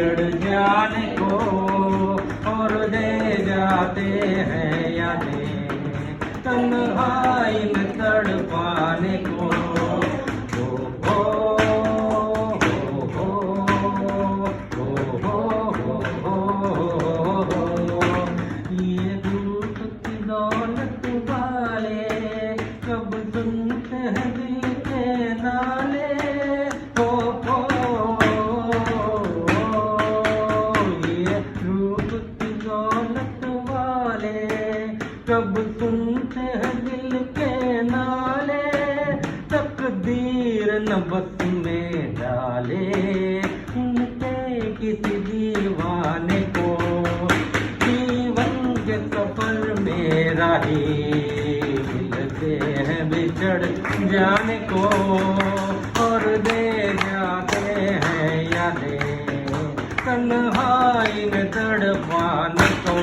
चढ़ जाने को और दे जाते हैं यादें तन्हाई में तड़पाने को। हो ये रूप की दौलत वाले कब सुनते हैं दिल के नाले। ये रूप की दौलत वाले कब सुनते हैं दिल के नाले। तकदीर न बस में डाले उनके किसी दीवाने को। जीवन के सफर में राही मिलते हैं बिछड़ जाने को और दे जाते हैं यादें तन्हाई में तड़पाने को।